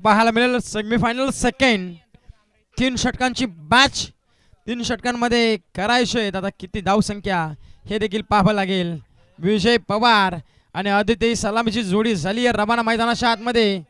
पाहायला मिळेल semifinal second 3 षटकांची match 3 षटकांमध्ये करायचे आता किती धावसंख्या हे देखील पाहावं लागेल। विजय पवार आणि आदित्य सलामीची जोडी झाली आहे रवाना मैदानाच्या आतमध्ये।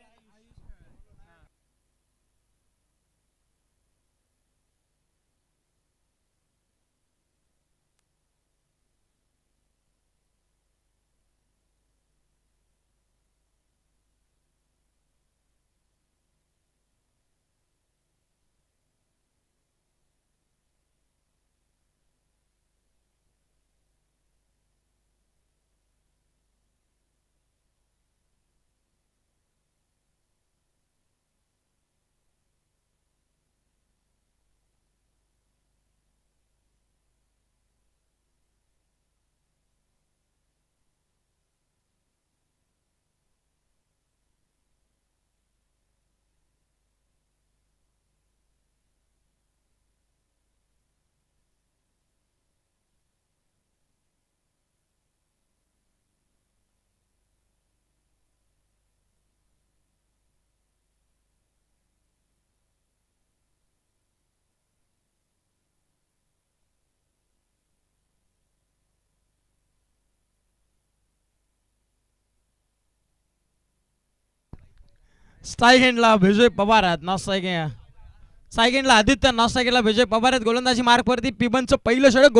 स्ट्राईक विजय पवार आहेत ना सायगेंडला आदित्य ना सायगेंडला विजय पवार आहेत गोलंदाजी मार्कवरती पिबनचं पहिलं षटक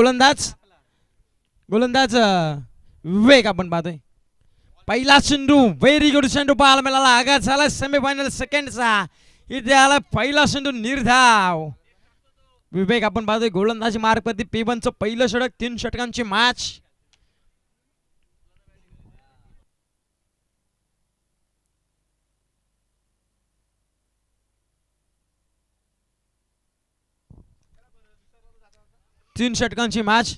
गोलंदाज विवेक आपण पाहतोय पहिला चेंडू व्हेरी गुड चेंडू पाहायला मिळाला आघात झाला सेमीफायनल सेकंडचा इथे आला पहिला चेंडू निर्धाव विवेक आपण पाहतोय गोलंदाजी मार्कवरती पिबनचं पहिलं षटक 3 षटकांची मॅच। तीन षटकांची मॅच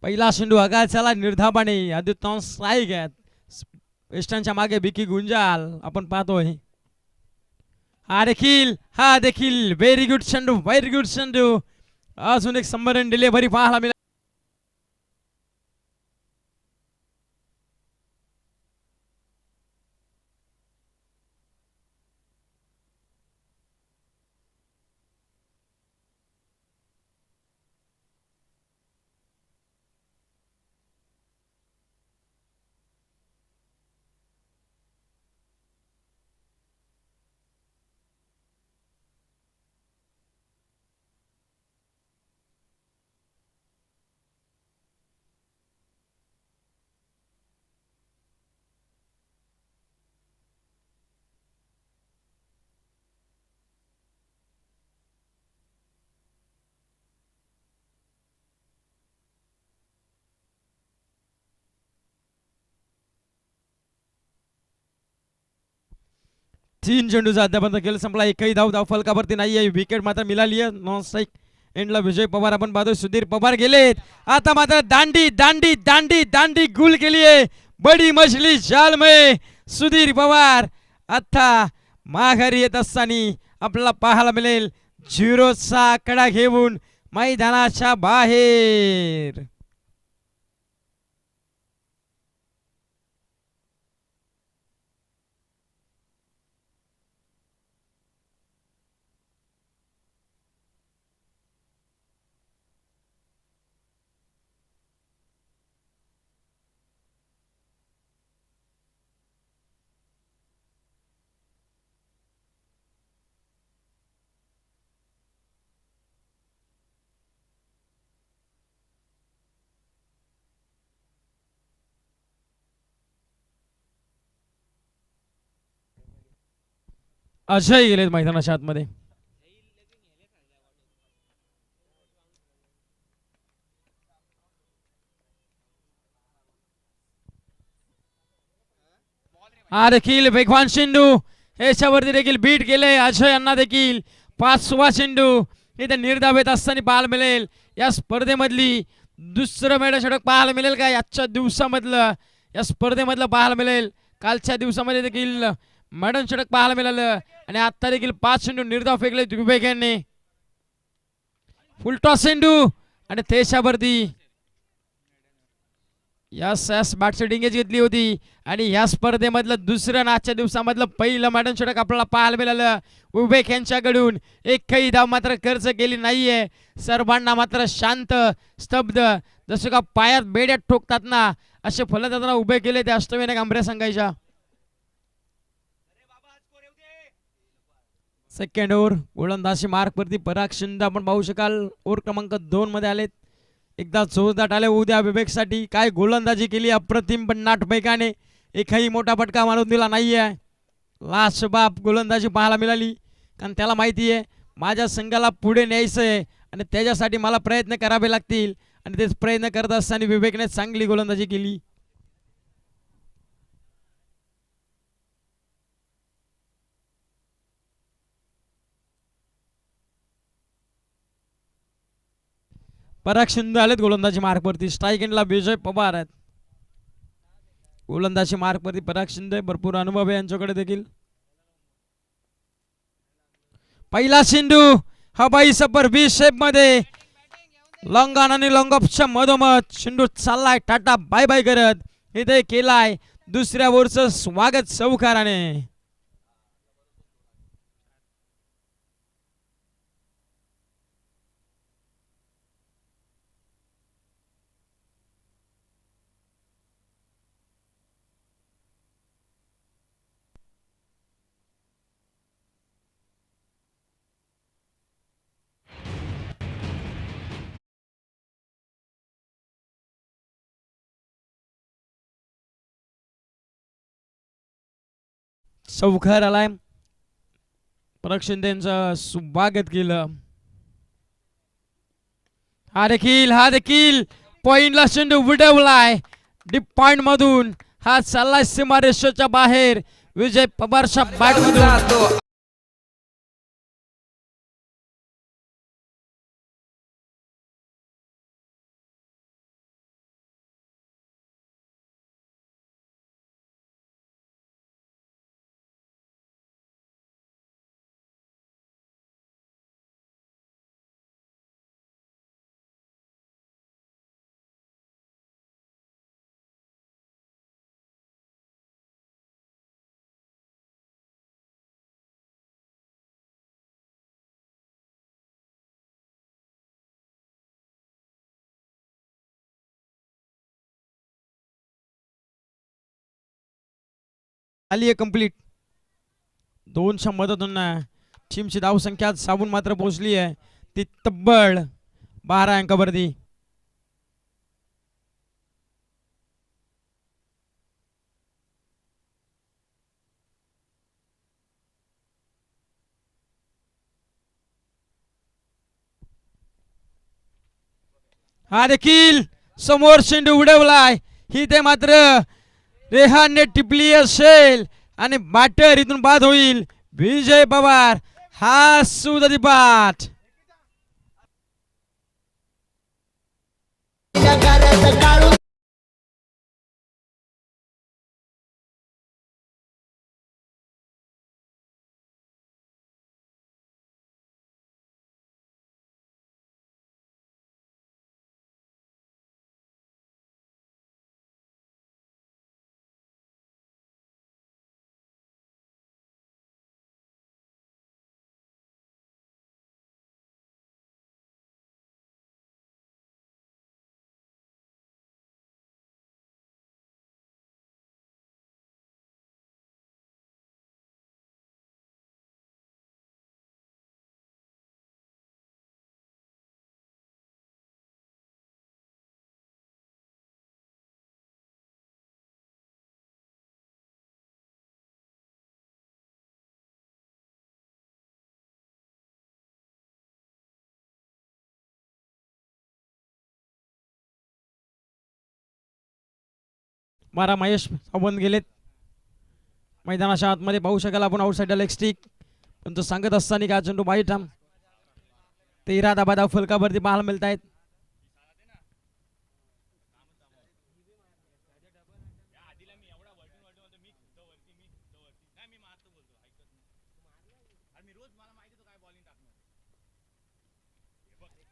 पहिला चेंडू आघात झाला निर्धावाने आदित्य स्ट्राईक आहेत वेस्टर्नच्या मागे बिकी गुंजाल आपण पाहतोय हा देखील व्हेरी गुड चेंडू अजून एक संबरण डिलिव्हरी पाहायला मिळाली। तीन चेंडूचा अद्यापर्यंत खेळ संपला एकही धाव फलकावरती नाही आहे विकेट मात्र मिळाली आहे नॉन स्ट्राईक एंडला विजय पवार आपण पाहतो सुधीर पवार गेलेत आता मात्र दांडी गुल केली आहे बडी मछली जाल में सुधीर पवार आता माघारी येत असताना आपल्याला पाहायला मिळेल 0चा आकडा घेऊन मैदानाच्या बाहेर। अजय गेलेत मैदानाच्या आतमध्ये हा देखील वेगवान चेंडू याच्यावरती देखील बीट केले अजय यांना देखील 5वा चेंडू इथे निर्धावित असताना पाहायला मिळेल या स्पर्धेमधली दुसरं मेडल षटक पाहायला मिळेल का आजच्या दिवसामधलं या स्पर्धेमधलं पाहायला मिळेल कालच्या दिवसामध्ये देखील मॅडम षटक पाहायला मिळालं आणि आता देखील 5 चेंडू निर्धाव फेकले विवेक यांनी फुलटॉस चेंडू आणि त्याच्यावरती यस यस बॅटची डिंगेज घेतली होती आणि या स्पर्धेमधलं दुसरं आजच्या दिवसामधलं पहिलं मॅडन षटक आपल्याला पाहायला मिळालं उबेक यांच्याकडून. एकही धाव मात्र खर्च केली नाहीये. सर्वांना मात्र शांत स्तब्ध जसं का पायात बेड्यात ठोकतात ना असे फलंदाजांना उभे केले ते अष्टविनायक आंबरे संघाच्या. सेकंड ओव्हर गोलंदाजी मार्क वरती पराग शिंदे आपण पाहू शकाल ओव्हर क्रमांक 2 मध्ये आलेत. एकदा जोरदार आले उद्या विवेकसाठी. काय गोलंदाजी केली अप्रतिम पण नाटबैकाने एकही मोठा फटका मारून दिला नाहीये. लास्ट बाब गोलंदाजी पाहायला मिळाली कारण त्याला माहिती आहे माझ्या संघाला पुढे न्यायचं आहे आणि त्याच्यासाठी मला प्रयत्न करावे लागतील आणि तेच प्रयत्न करत असताना विवेकने चांगली गोलंदाजी केली. पराग शिंदे आलेत गोलंदाजी मार्कवरती. स्ट्राईक एंडला विजय पवार आहेत. गोलंदाजी मार्कवरती पराग शिंदे भरपूर अनुभव आहे यांच्याकडे देखील. पहिला चेंडू हवाई सफर 20 शेप मध्ये लॉंग ऑन आणि लॉंग ऑफच्या मधोमध चेंडू चाललाय टाटा बाय बाय करत. इथे केलाय दुसऱ्या ओव्हरचं स्वागत चौकाराने. चौकार आलाय. पराग शिंदे यांचं स्वागत केलं. हा देखील पॉइंटला चेंडू उडवलाय डीप पॉइंट मधून. हा चाललाय सीमारेषेच्या बाहेर विजय पवारच्या बॅट मधून. आली आहे कंप्लीट. 2च्या मदतून टीमची धाव संख्या साबून मात्र पोहोचली आहे ती तब्बल 12 अंकावरती. हा देखील समोर चेंडू उडवलाय. ही ते मात्र रेहानने टिपली असेल आणि बॅटर इथून बाद होईल. विजय पवार हा सुदती पाठ. मारा महेश सावंत गेलेत मैदानाच्या आतमध्ये. पाहू शकाल आपण आउटसाइड लेग स्टिक पण तो सांगत असताना का चेंडू बाहेर थांब. 13 धाबा फलकावरती पाहायला मिळत आहेत.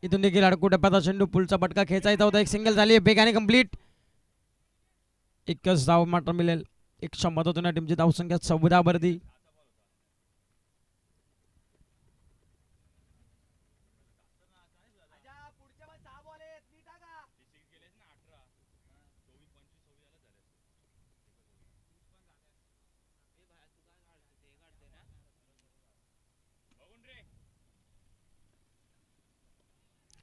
इथून देखील अडकू टप्प्याचा चेंडू पुलचा पटका खेचायचा होता. एक सिंगल झाली बेगाने कंप्लीट. एकच धाव मात्र मिळेल. 100 मदतीने टीमची धावसंख्या 14 वरती.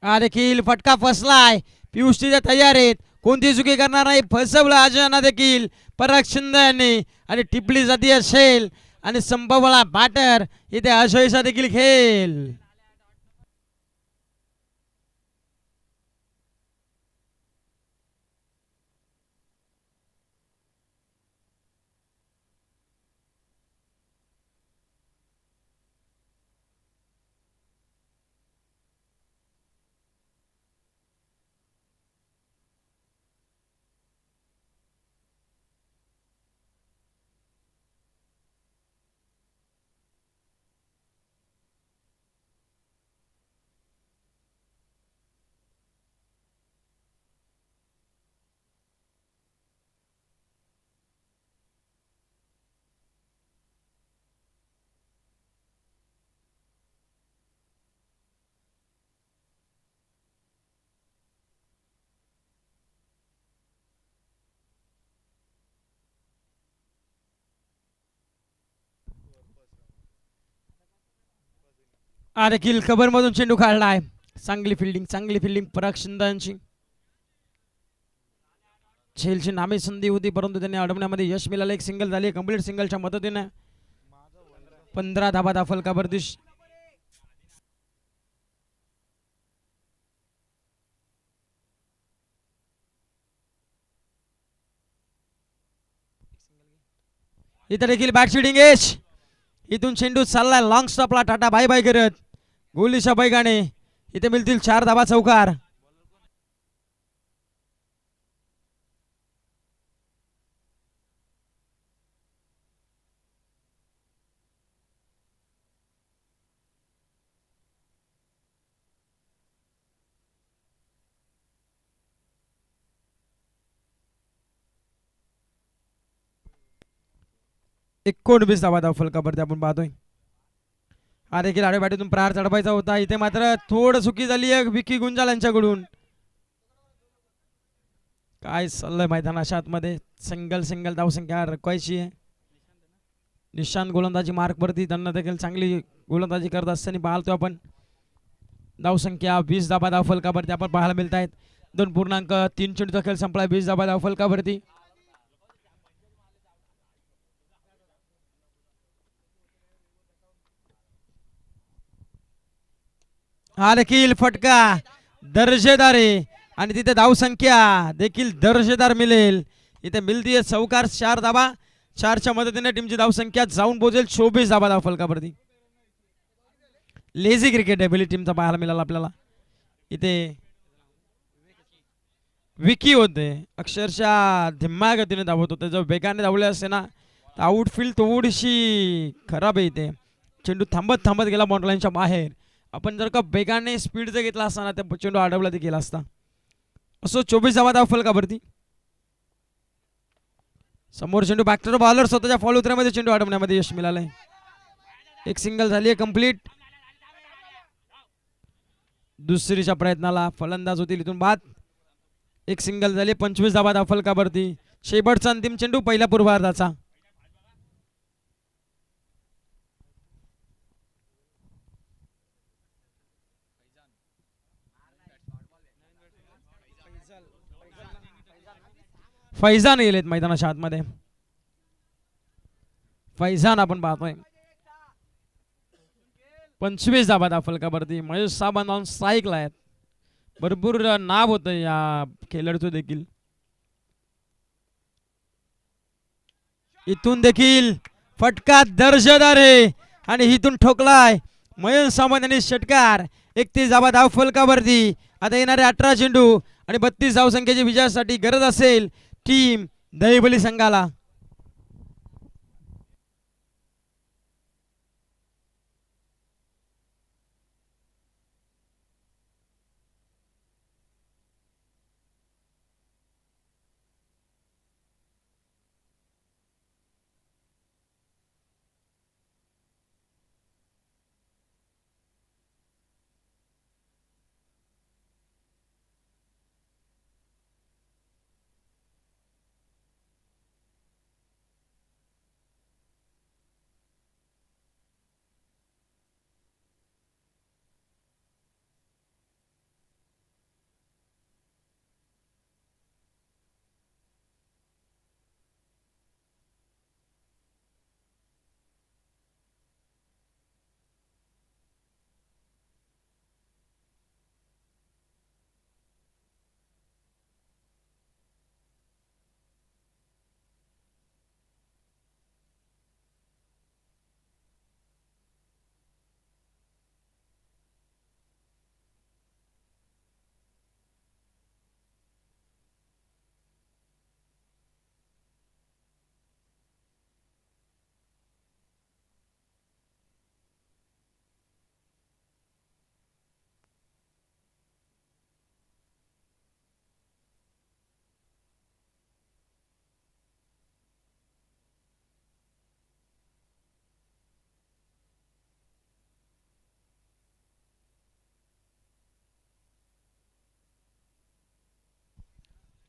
हा देखील फटका फसलाय. पियुष तिथे तयार आहेत, कोणती चुकी करणार नाही. फसवलं अजयना देखील पराग शिंदे यांनी आणि टिपली जाती असेल आणि संभवला बॅटर इथे अजयचा देखील खेळ. हा देखील कबर मधून चेंडू काढलाय. चांगली फिल्डिंग पराग शिंदेची. झेलची नामी संधी होती परंतु त्यांनी अडवण्यामध्ये यश मिळालं. एक सिंगल झाली कंप्लीट. सिंगलच्या मदतीने 15 धाबा फलकावरती. इथे देखील बॅट शिडिंग एच. इथून चेंडू चाललाय लॉंग स्टॉपला. टाटा बाय बाय करत गोलीच्या बैगाने इथे मिळतील 4 धाबा चौकार. एकोणवीस धावा फलकावरती आपण पाहतोय. हा देखील आडेबाटीतून प्रहार चढवायचा होता. इथे मात्र थोडं चुकी झाली आहे विकी गुंजाल यांच्याकडून. काय चाललंय मैदानाच्या आतमध्ये. सिंगल धावसंख्या रखवायची आहे. निशांत गोलंदाजी मार्क वरती त्यांना देखील चांगली गोलंदाजी करत असताना पाहतोय आपण. धावसंख्या 20 धावा फलकावरती आपण पाहायला मिळत आहेत. 2.3 चेंडूचा खेळ संपलाय. 20 धावा फलकावरती. हा देखील फटका दर्जेदार आहे आणि तिथे धावसंख्या देखील दर्जेदार मिळेल. इथे मिळतीये चौकार. 4 धावा. 4च्या मदतीने टीमची धावसंख्या जाऊन पोहोचेल 24 धावा फलकावरती. लेझी क्रिकेट आहे टीमचा पाहायला मिळाला आपल्याला. इथे विकी होते अक्षरशः धिम्मा गतीने धावत होते. जर वेगाने धावले असते ना तर आउटफील्ड थोडीशी खराब आहे. इथे चेंडू थांबत गेला बॉन्ड्रीलाईनच्या बाहेर. आपण जर का वेगाने स्पीड जर घेतला असता ना तर चेंडू अडवला ते गेला असता. असो 24 धावा फलकावरती. समोर चेंडू बॅक्टर बॉलर स्वतःच्या फॉल उतरण्यामध्ये चेंडू अडवण्यामध्ये यश मिळालंय. एक सिंगल झाली आहे कंप्लीट. दुसरीच्या प्रयत्नाला फलंदाज होतील इथून बाद. एक सिंगल झाली. 25 धावा फलकावरती. शेवटचा अंतिम चेंडू पहिल्या पूर्वार्धाचा. फैजान गेलेत मैदानाच्या आतमध्ये. फैजान आपण पाहतोय. 25 धावा फलकावरती. महेश साबंत ऑन स्ट्राईकला आहेत. भरपूर नाव होतं या खेळाडूचं देखील. इथून देखील फटका दर्जेदार आहे आणि इथून ठोकलाय मयंक सावंत यांनी षटकार. 31 धावा फलकावरती. आता येणारे 18 चेंडू आणि 32 धावसंख्येची विजयासाठी गरज असेल टीम दहिवली संघाला.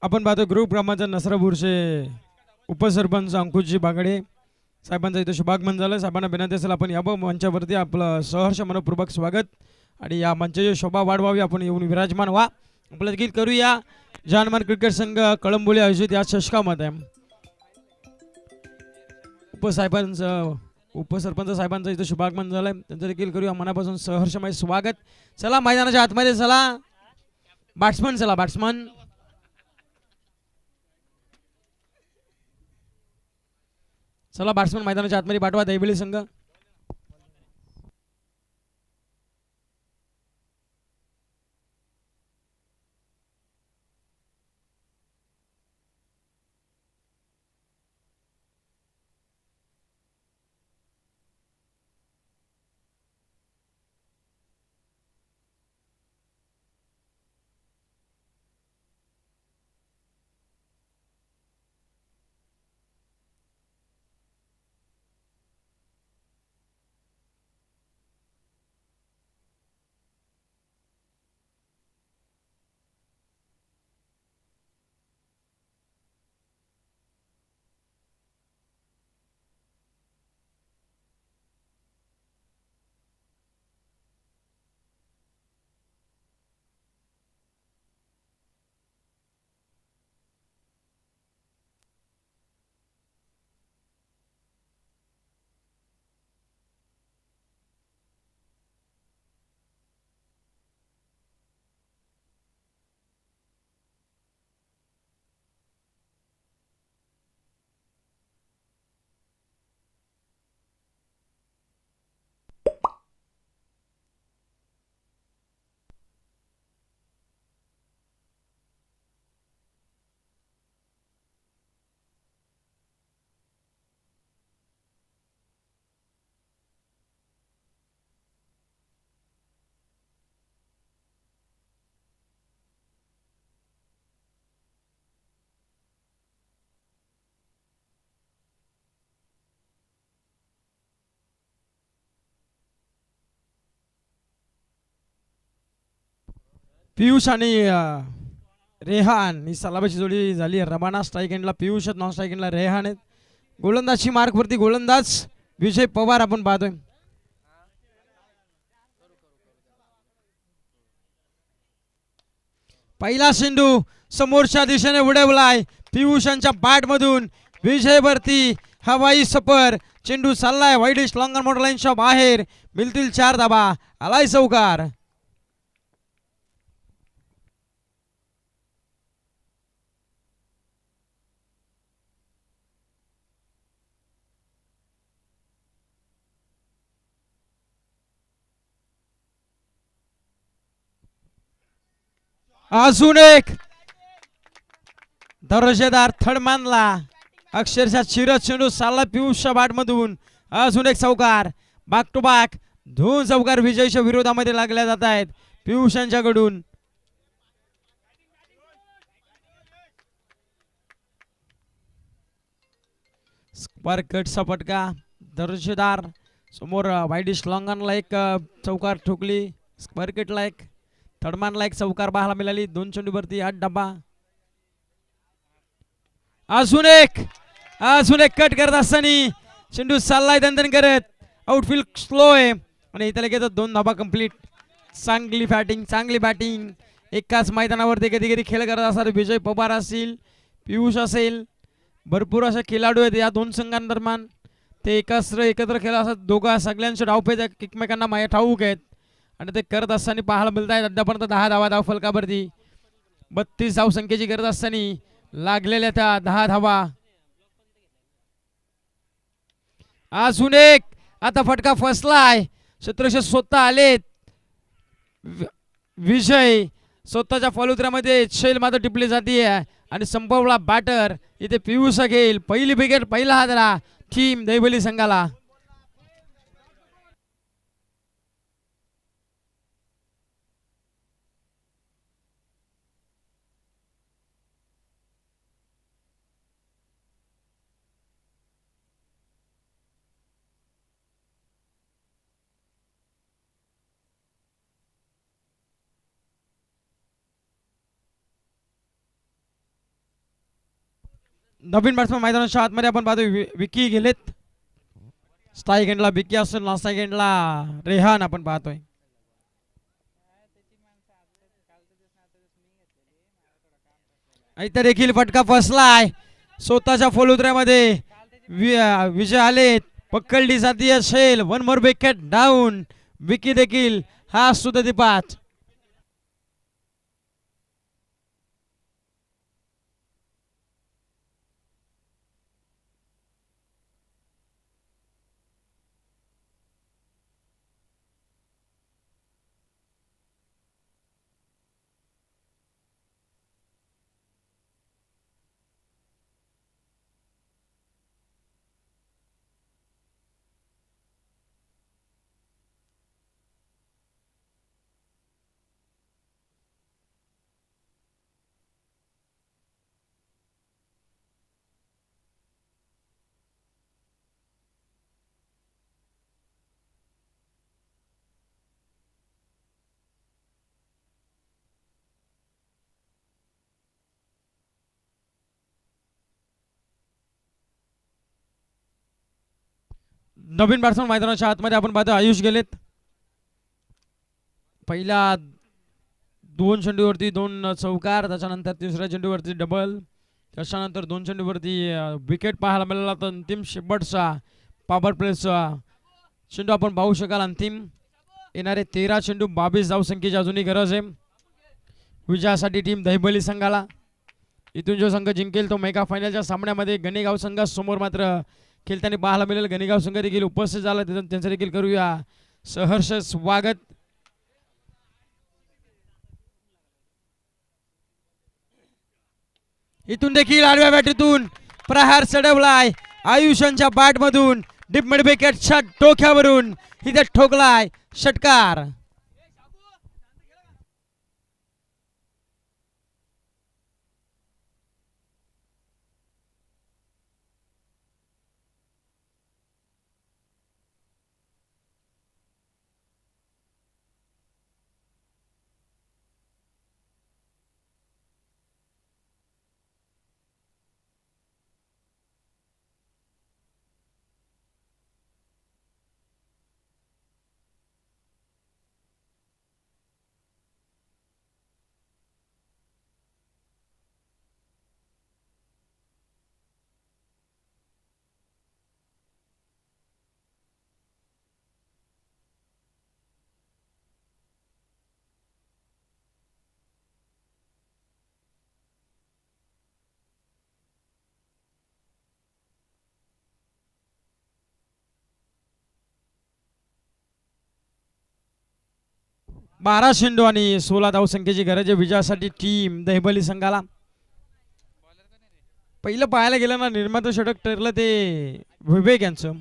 आपण पाहतो ग्रुप क्रमांक नसरापूरचे उपसरपंच अंकुशजी बागडे साहेबांचा इथं शुभागमन झालं. साहेबांना विनंती असेल आपण या मंचावरती आपलं सहर्ष मनपूर्वक स्वागत आणि या मंचाची शोभा वाढवावी, आपण येऊन विराजमान व्हा. आपलं गीत करूया जानमान क्रिकेट संघ कळंबोली आयोजित या चषकामध्ये उपसरपंच साहेबांचं इथं शुभागमन झालंय, त्यांचं देखील करूया मनापासून सहर्षमय स्वागत. चला मैदानाच्या आतमध्ये चला बॅट्समन, चला बॅट्समन. चला बॅट्समन मैदानाच्या आतमध्ये पाठवा दैबली संघ. पियुष आणि रेहान ही सलाबाची जोडी झाली. रबाना स्ट्राईक एंडला पियुष, नॉन स्ट्राईक एंडला रेहान आहेत. गोलंदाजची मार्कवरती गोलंदाज विजय पवार आपण पाहतोय. पहिला चेंडू समोरच्या दिशेने उडवलाय पियुषांच्या बॅट मधून विजयवरती हवाई सफर. चेंडू चाललाय वाईडिश लॉंगर मोटर लाईनच्या बाहेर. मिळतील 4 धाबा, आलाय चौकार. अजून एक दर्जेदार थर्ड मानला, अक्षरशः चिरत चेंडू चालला पियुषच्या बॅट मधून. अजून एक चौकार, बॅक टू बॅक 2 चौकार विजयच्या विरोधामध्ये लागल्या जात आहेत पियुषांच्याकडून. स्क्वेअर कटचा फटका दर्जेदार. समोर वाईडिश लॉंगनला एक चौकार ठोकली, स्क्वेअर कटला एक, थर्डमॅनला एक चौकार पाहायला मिळाली. 2 चेंडूवरती 8 डब्बा. अजून एक कट करत असताना चेंडू चाललाय दणदण करत. आउटफील्ड स्लो आहे आणि इथे लगेच 2 धाबा कंप्लीट. चांगली बॅटिंग एकाच मैदानावरती कधी कधी खेळ करत असतात. विजय पवार असतील, पियुष असेल, भरपूर असे खेळाडू आहेत या 2 संघांदरम्यान. ते एकत्र खेळत असतात. दोघा सगळ्यांचे डावपेच एकमेकांना ठाऊक आहेत आणि ते करत असताना पाहायला मिळत आहेत. अद्यापर्यंत 10 धावा धाव फलकावरती 32 धाव संख्येची करत असताना लागलेल्या त्या 10 धावा. अजून एक, आता फटका फसलाय. शत्रुशे स्वतः आलेत. विजय स्वतःच्या फॉलोत्र्यामध्ये शैल मात्र टिपली जाते आणि संपवला बॅटर. इथे पियुष घेईल पहिली विकेट, पहिला हादरा टीम दैवली संघाला. नवीन बॅट्समन मैदानाच्या आतमध्ये आपण पाहतोय विकी गेलेत. स्ट्राईक एंडला विकी असेल, नॉन स्ट्राईक एंडला रेहान आपण पाहतोय. इथे देखील फटका फसलाय. स्वतःच्या फलोत्र्यामध्ये विजय आलेत. पकडली जाती असेल. One more wicket down. Vicky देखील हा सुदीपात. नवीन बॅट्समन मैदानाच्या आतमध्ये आपण पाहतो आयुष गेलेत. पहिल्या 2 चेंडूवरती 2 चौकार, त्याच्यानंतर तिसऱ्या चेंडूवरती डबल, त्याच्यानंतर 2 चेंडूवरती विकेट पाहायला मिळाला. तर अंतिम शेवटचा पॉवर प्लेचा चेंडू आपण पाहू शकाल. अंतिम येणारे 13 चेंडू 22 धावसंख्येची अजूनही गरज आहे विजयासाठी टीम दहिबली संघाला. इथून जो संघ जिंकेल तो मेगा फायनलच्या सामन्यामध्ये गणेगाव संघासमोर मात्र खेळताना पाहायला मिळेल. गणेगाव संघ देखील उपस्थित झाला, त्यांचं देखील करूया सहर्ष स्वागत. इथून देखील आडव्या बॅटीतून प्रहार चढवलाय आयुष्यांच्या बॅटमधून. डीप मिड विकेटच्या डोक्यावरून इथे ठोकलाय षटकार. बारा चेंडू आणि 16 धावसंख्येची गरज आहे विजयासाठी टीम दहिबली संघाला. पहिलं पाहायला गेलं ना, निर्माता षटक ठरलं ते विवेक यांचं.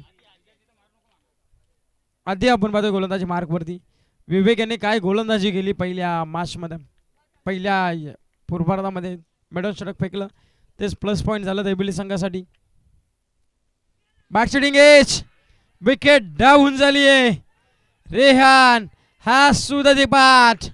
आधी आपण पाहतो गोलंदाजी मार्कवरती विवेक यांनी काय गोलंदाजी केली पहिल्या मॅचमध्ये, पहिल्या पूर्वार्धामध्ये मिडल षटक फेकलं, तेच प्लस पॉईंट झालं दहिबली संघासाठी. बॅटशिटिंग एज विकेट डाऊन झाली आहे. रेहान हा सुदीपात.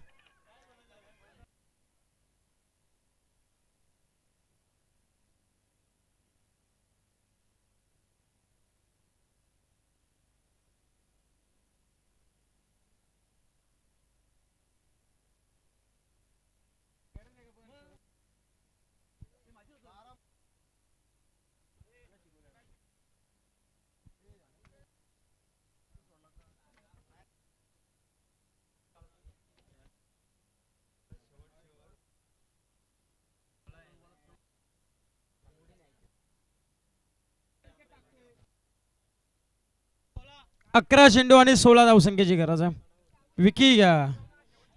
अकरा चेंडू आणि 16 धावसंख्येची गरज आहे.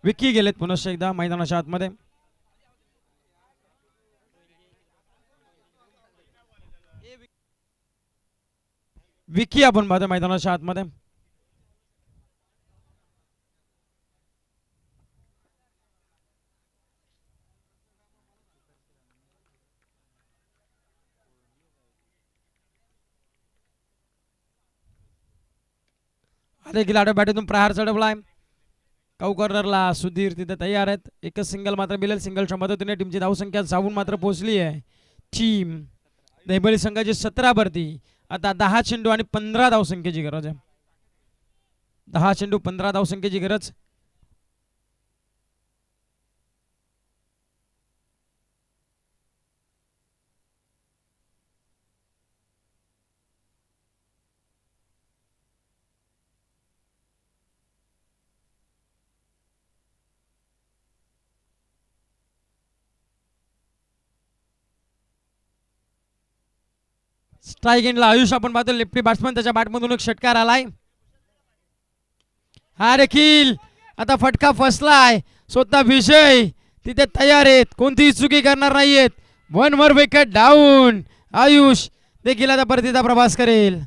विकी गेलेत पुनश्च एकदा मैदानाच्या आतमध्ये. विकी आपण पाहतो मैदानाच्या आतमध्ये. देखील आडव्या बॅटीतून प्रहार चढवलाय. काऊ कॉर्नरला सुधीर तिथे तयार आहेत. एकच सिंगल मात्र मिळेल. सिंगलच्या मदतीने टीमची धावसंख्या जाऊन मात्र पोहोचली आहे टीम देहबली संघाची 17 भरती. आता 10 चेंडू आणि 15 धावसंख्येची गरज आहे. 10 चेंडू 15 धावसंख्येची गरज. स्ट्राईक एंडला आयुष आपण पाहतो लेफ्टी बॅट्समन, त्याच्या बॅटमधून एक षटकार आलाय. हा देखील आता फटका फसलाय. स्वतः विजय तिथे तयार आहेत, कोणतीही चुकी करणार नाहीयेत. 1 more विकेट डाऊन. आयुष देखील आता परतीचा प्रवास करेल.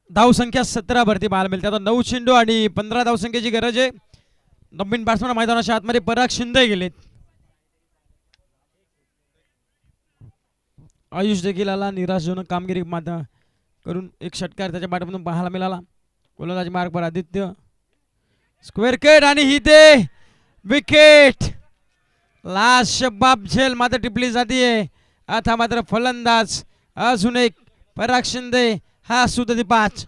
धावसंख्या 17 भरती पाहायला मिळते. आता 9 चेंडू आणि 15 धावसंख्येची गरज आहे. नवीन बॅट्समन मैदानाच्या आतमध्ये पराग शिंदे गेलेत. आयुष देखील आला. निराशजनक कामगिरी मात्र करून एक षटकार त्याच्या बॅटमधून पाहायला मिळाला. गोलंदाजी मार्ग पर आदित्य. स्क्वेअर कट आणि ही ते विकेट. लास्ट शबाब झेल मात्र टिपली जाते. आता मात्र फलंदाज अजून एक पराग शिंदे, हा सुद्धा 5.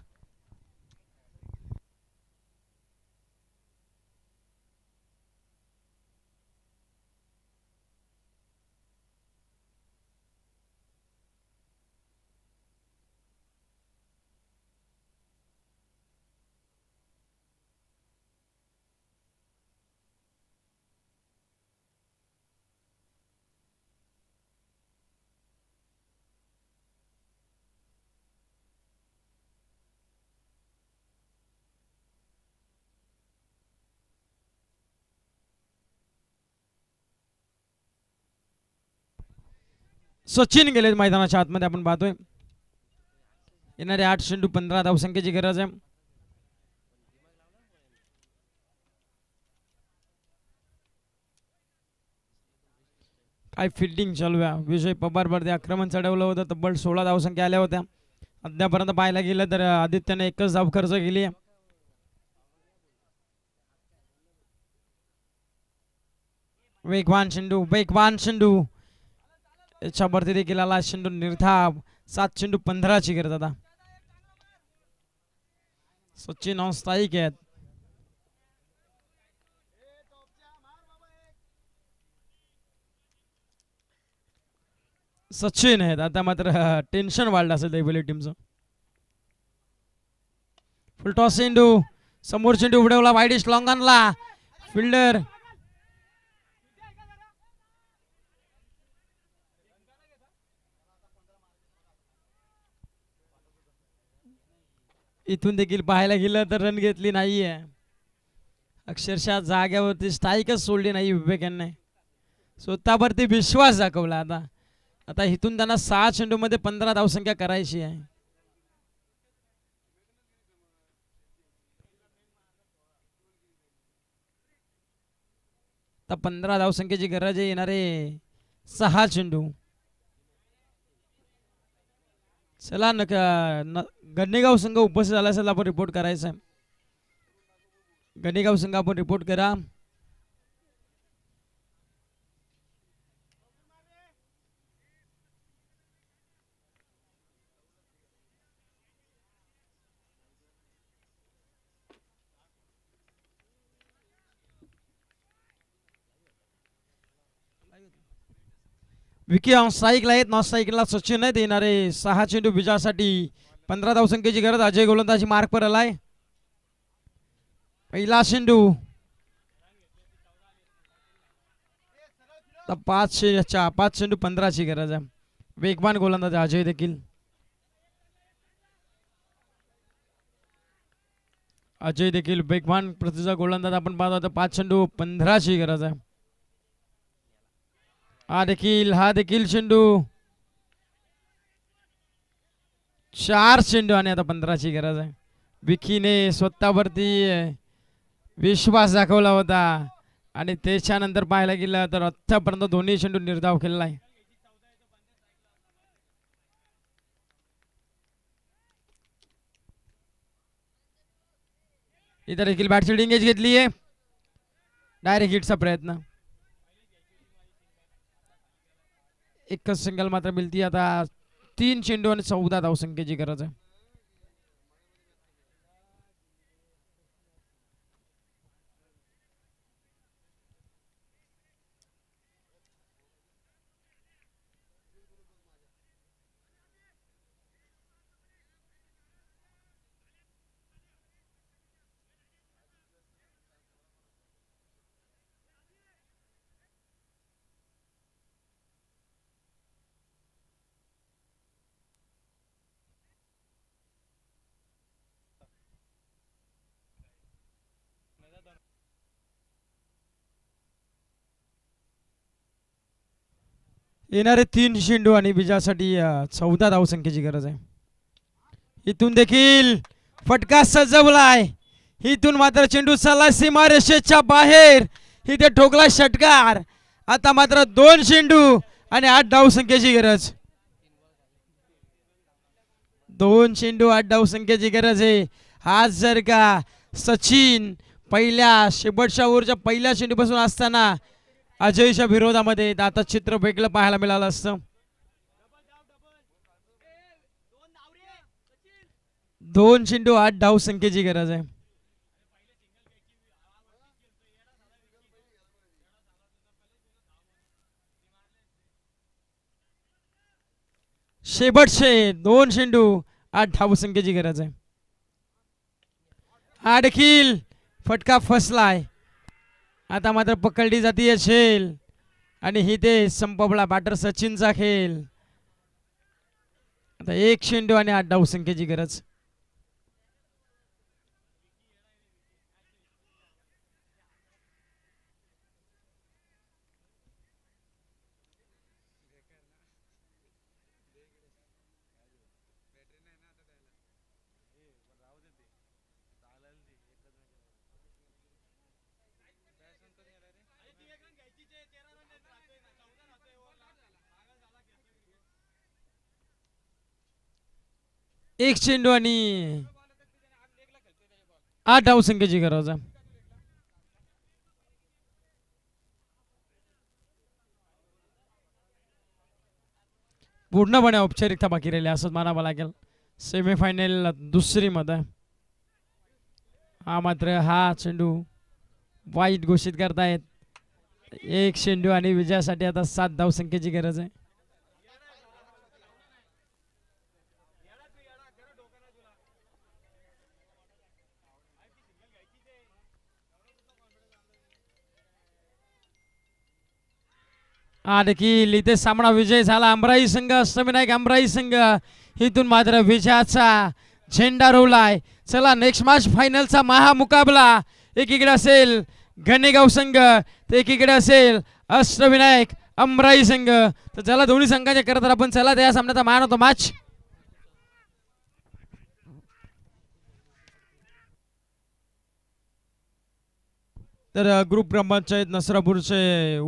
सचिन गेले मैदानाच्या आतमध्ये आपण पाहतोय. येणारे 8 चेंडू 15 धावसंख्येची गरज आहे. काय फिल्डिंग चालू आहे. विजय पवार वरती आक्रमण चढवलं होतं. तब्बल 16 धावसंख्या आल्या होत्या. अद्यापर्यंत पाहायला गेलं तर आदित्यने एकच धाव खर्च केली आहे. वेगवान चेंडू याच्यावरती देखील आला चेंडू निर्धाव. 7 चेंडू 15ची गरज. आता सचिन ऑन स्ट्राईक आहेत. सचिन आहेत. आता मात्र टेन्शन वाढलं असेल देवली टीमचं. फुलटॉस चेंडू, समोर चेंडू उडवला वाईडिश लॉंगनला. फिल्डर इथून देखील पाहायला गेलं तर रन घेतली नाहीये. अक्षरशः जाग्यावरती स्ट्राईकच सोडली नाही विवेक यांनी. स्वतःवरती विश्वास दाखवला. आता इथून त्यांना 6 चेंडू मध्ये 15 धावसंख्या करायची आहे. आता 15 धावसंख्येची गरज आहे. येणारे 6 चेंडू. चला गणेगाव संघ उपस्थित झाला असेल, आपण रिपोर्ट करायचं आहे. गणेगाव संघ आपण रिपोर्ट करा. विकी ऑन स्ट्राईकला आहेत, नॉन स्ट्राईकला सचिन आहेत. येणारे 6 चेंडू विजयासाठी 15 धावसंख्येची गरज. अजय गोलंदाजी मार्क पर आलाय. पहिला चेंडू 5 चेंडू 15ची गरज आहे. वेगवान गोलंदाज अजय देखील. वेगवान प्रतीचा गोलंदाज आपण पाहतो. 5 चेंडू 15ची गरज आहे. हा देखील चेंडू 4 चेंडू आणि आता 15ची गरज आहे. विकीने स्वतःवरती विश्वास दाखवला होता आणि त्याच्यानंतर पाहायला गेलं तर आतापर्यंत दोन्ही चेंडू निर्धाव केलेला आहे. इतर देखील बॅटची एंगेज घेतली आहे. डायरेक्ट हिटचा प्रयत्न. एकच सिंगल मात्र मिळती. आता 3 चेंडू आणि 14 धावसंख्येची गरज आहे. येणारे 3 चेंडू आणि विजयासाठी 14 धावसंख्येची गरज आहे. इथून देखील फटका सजवलाय. इथून मात्र चेंडू चालला सीमारेषेच्या बाहेर. इथे ठोकला षटकार. आता मात्र 2 चेंडू आणि 8 धावसंख्येची गरज. 2 चेंडू 8 धावसंख्येची गरज आहे. आज जर का सचिन पहिल्या शेवटच्या ओव्हरच्या पहिल्या चेंडूपासून असताना अजयच्या विरोधामध्ये आता चित्र वेगळं पाहायला मिळालं असतं. 2 चेंडू 8 धावसंख्येची गरज आहे. शेवटचे 2 चेंडू 8 धावसंख्येची गरज आहे. हा देखील फटका फसलाय. आता मात्र पकडली जाते झेल आणि ही ते संपवला बॅटर सचिनचा खेळ. आता 1 चेंडू आणि 8 धावसंख्येची गरज. एक चेंडू आणि 8 धावसंख्येची गरज आहे. पूर्णपणे औपचारिकता बाकी राहिली असंच मानावं लागेल. सेमीफायनल दुसरी मध्ये हा चेंडू वाईट घोषित करतायत. 1 चेंडू आणि विजयासाठी आता 7 धावसंख्येची गरज आहे. देखील इथे सामना विजय झाला. अमराई संघ अष्टविनायक अमराई संघ इथून मात्र विजयाचा झेंडा रोवलाय. चला नेक्स्ट मॅच फायनलचा महामुकाबला. एकीकडे असेल गणेगाव संघ तर एकीकडे असेल अष्टविनायक अमराई संघ. तर चला दोन्ही संघाच्या करत आपण चला त्या सामन्याचा मान होतो मॅच. तर ग्रुप क्रमांक नसरापूरचे